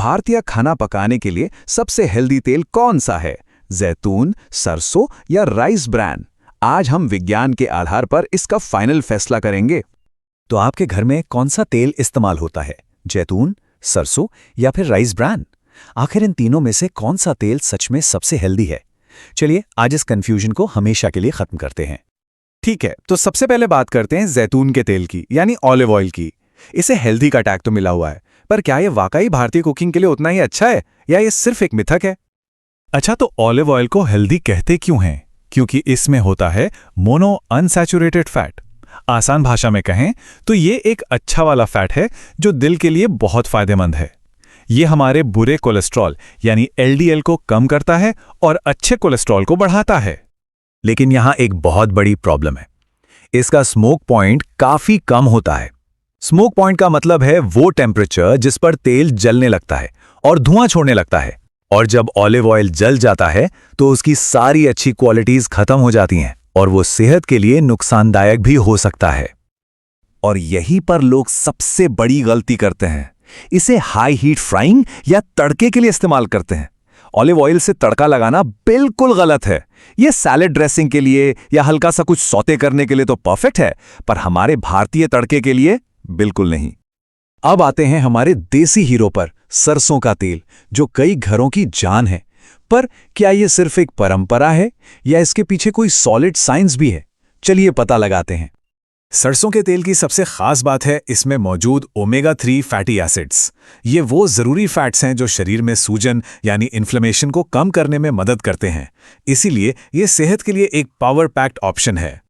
भारतीय खाना पकाने के लिए सबसे हेल्दी तेल कौन सा है? जैतून, सरसों या राइस ब्रैन? आज हम विज्ञान के आधार पर इसका फाइनल फैसला करेंगे। तो आपके घर में कौन सा तेल इस्तेमाल होता है? जैतून, सरसों या फिर राइस ब्रैन? आखिर इन तीनों में से कौन सा तेल सच में सबसे हेल्दी है? चलिए आज इस कंफ्यूजन को हमेशा के लिए खत्म करते हैं। ठीक है, तो सबसे पहले बात करते हैं जैतून के तेल की, यानी ऑलिव ऑयल की। इसे हेल्दी का टैग तो मिला हुआ है, पर क्या ये वाकई भारतीय कुकिंग के लिए उतना ही अच्छा है या ये सिर्फ एक मिथक है? अच्छा, तो ऑलिव ऑयल को हेल्दी कहते क्यों हैं? क्योंकि इसमें होता है मोनो अनसैचुरेटेड फैट। आसान भाषा में कहें तो ये एक अच्छा वाला फैट है जो दिल के लिए बहुत फायदेमंद है। ये हमारे बुरे कोलेस्ट्रॉल यानी एलडीएल को कम करता है और अच्छे कोलेस्ट्रॉल को बढ़ाता है। लेकिन यहां एक बहुत बड़ी प्रॉब्लम है, इसका स्मोक पॉइंट काफी कम होता है। स्मोक पॉइंट का मतलब है वो टेम्परेचर जिस पर तेल जलने लगता है और धुआं छोड़ने लगता है। और जब ऑलिव ऑयल जल जाता है तो उसकी सारी अच्छी क्वालिटीज खत्म हो जाती हैं और वो सेहत के लिए नुकसानदायक भी हो सकता है। और यहीं पर लोग सबसे बड़ी गलती करते हैं, इसे हाई हीट फ्राइंग या तड़के के लिए इस्तेमाल करते हैं। ऑलिव ऑयल से तड़का लगाना बिल्कुल गलत है। यह सैलेड ड्रेसिंग के लिए या हल्का सा कुछ सौते करने के लिए तो परफेक्ट है, पर हमारे भारतीय तड़के के लिए बिल्कुल नहीं। अब आते हैं हमारे देसी हीरो पर, सरसों का तेल, जो कई घरों की जान है। पर क्या यह सिर्फ एक परंपरा है या इसके पीछे कोई सॉलिड साइंस भी है? चलिए पता लगाते हैं। सरसों के तेल की सबसे खास बात है इसमें मौजूद ओमेगा-3 फैटी एसिड्स। ये वो जरूरी फैट्स हैं जो शरीर में सूजन यानी इन्फ्लेमेशन को कम करने में मदद करते हैं। इसीलिए ये सेहत के लिए एक पावर पैक्ड ऑप्शन है।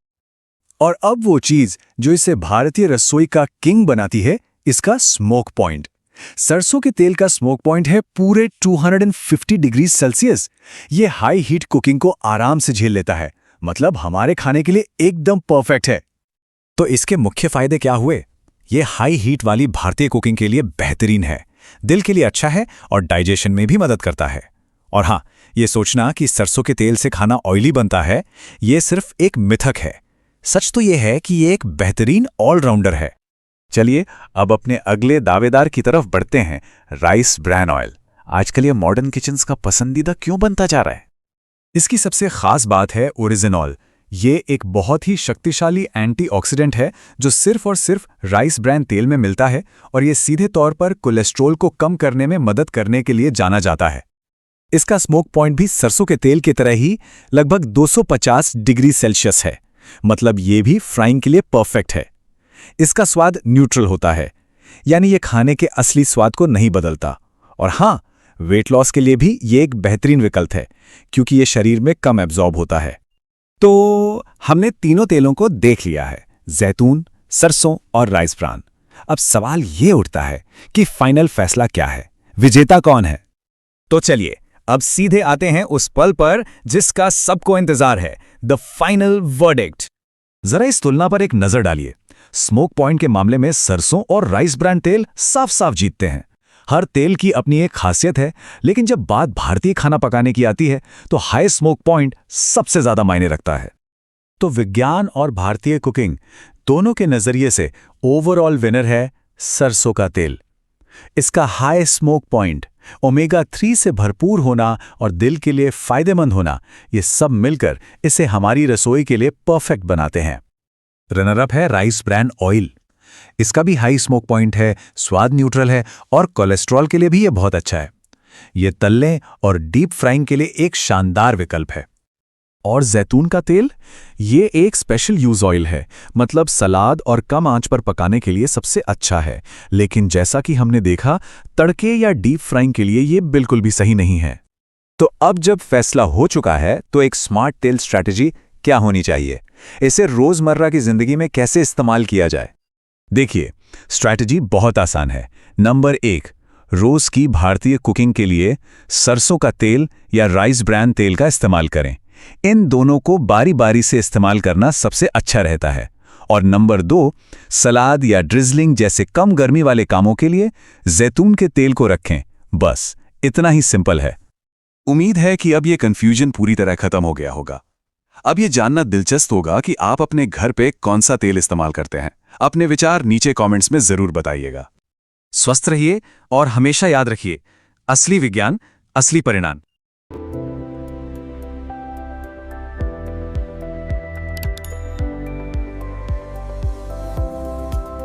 और अब वो चीज जो इसे भारतीय रसोई का किंग बनाती है, इसका स्मोक पॉइंट। सरसों के तेल का स्मोक पॉइंट है पूरे 250 डिग्री सेल्सियस। ये हाई हीट कुकिंग को आराम से झेल लेता है, मतलब हमारे खाने के लिए एकदम परफेक्ट है। तो इसके मुख्य फायदे क्या हुए? ये हाई हीट वाली भारतीय कुकिंग के लिए बेहतरीन है, दिल के लिए अच्छा है और डाइजेशन में भी मदद करता है। और हाँ, ये सोचना कि सरसों के तेल से खाना ऑयली बनता है, ये सिर्फ एक मिथक है। सच तो ये है कि ये एक बेहतरीन ऑलराउंडर है। चलिए अब अपने अगले दावेदार की तरफ बढ़ते हैं, राइस ब्रैन ऑयल। आजकल ये मॉडर्न किचन्स का पसंदीदा क्यों बनता जा रहा है? इसकी सबसे खास बात है ओरिजिनॉल। ये एक बहुत ही शक्तिशाली एंटीऑक्सीडेंट है जो सिर्फ और सिर्फ राइस ब्रैन तेल में मिलता है, और ये सीधे तौर पर कोलेस्ट्रॉल को कम करने में मदद करने के लिए जाना जाता है। इसका स्मोक पॉइंट भी सरसों के तेल की तरह ही लगभग 250 डिग्री सेल्सियस है, मतलब ये भी फ्राइंग के लिए परफेक्ट है। इसका स्वाद न्यूट्रल होता है, यानी ये खाने के असली स्वाद को नहीं बदलता। और हाँ, वेट लॉस के लिए भी ये एक बेहतरीन विकल्प है क्योंकि ये शरीर में कम एब्जॉर्ब होता है। तो हमने तीनों तेलों को देख लिया है, जैतून, सरसों और राइस ब्रैन। अब सवाल ये उठता है कि फाइनल फैसला क्या है, विजेता कौन है? तो चलिए अब सीधे आते हैं उस पल पर जिसका सबको इंतजार है, द फाइनल वर्डिक्ट। जरा इस तुलना पर एक नजर डालिए। स्मोक पॉइंट के मामले में सरसों और राइस ब्रैन तेल साफ साफ जीतते हैं। हर तेल की अपनी एक खासियत है, लेकिन जब बात भारतीय खाना पकाने की आती है तो हाई स्मोक पॉइंट सबसे ज्यादा मायने रखता है। तो विज्ञान और भारतीय कुकिंग दोनों के नजरिए से ओवरऑल विनर है सरसों का तेल। इसका हाई स्मोक पॉइंट, ओमेगा-3 से भरपूर होना और दिल के लिए फायदेमंद होना, ये सब मिलकर इसे हमारी रसोई के लिए परफेक्ट बनाते हैं। रनर अप है राइस ब्रैन ऑयल। इसका भी हाई स्मोक पॉइंट है, स्वाद न्यूट्रल है और कोलेस्ट्रॉल के लिए भी ये बहुत अच्छा है। ये तलने और डीप फ्राइंग के लिए एक शानदार विकल्प है। और जैतून का तेल, ये एक स्पेशल यूज ऑयल है, मतलब सलाद और कम आंच पर पकाने के लिए सबसे अच्छा है। लेकिन जैसा कि हमने देखा, तड़के या डीप फ्राइंग के लिए ये बिल्कुल भी सही नहीं है। तो अब जब फैसला हो चुका है तो एक स्मार्ट तेल स्ट्रैटेजी क्या होनी चाहिए? इसे रोजमर्रा की जिंदगी में कैसे इस्तेमाल किया जाए? देखिए, स्ट्रैटेजी बहुत आसान है। नंबर 1, रोज की भारतीय कुकिंग के लिए सरसों का तेल या राइस ब्रैन तेल का इस्तेमाल करें। इन दोनों को बारी बारी से इस्तेमाल करना सबसे अच्छा रहता है। और नंबर 2, सलाद या ड्रिजलिंग जैसे कम गर्मी वाले कामों के लिए जैतून के तेल को रखें। बस इतना ही सिंपल है। उम्मीद है कि अब ये कंफ्यूजन पूरी तरह खत्म हो गया होगा। अब ये जानना दिलचस्प होगा कि आप अपने घर पे कौन सा तेल इस्तेमाल करते हैं। अपने विचार नीचे कमेंट्स में जरूर बताइएगा। स्वस्थ रहिए और हमेशा याद रखिए, असली विज्ञान, असली परिणाम।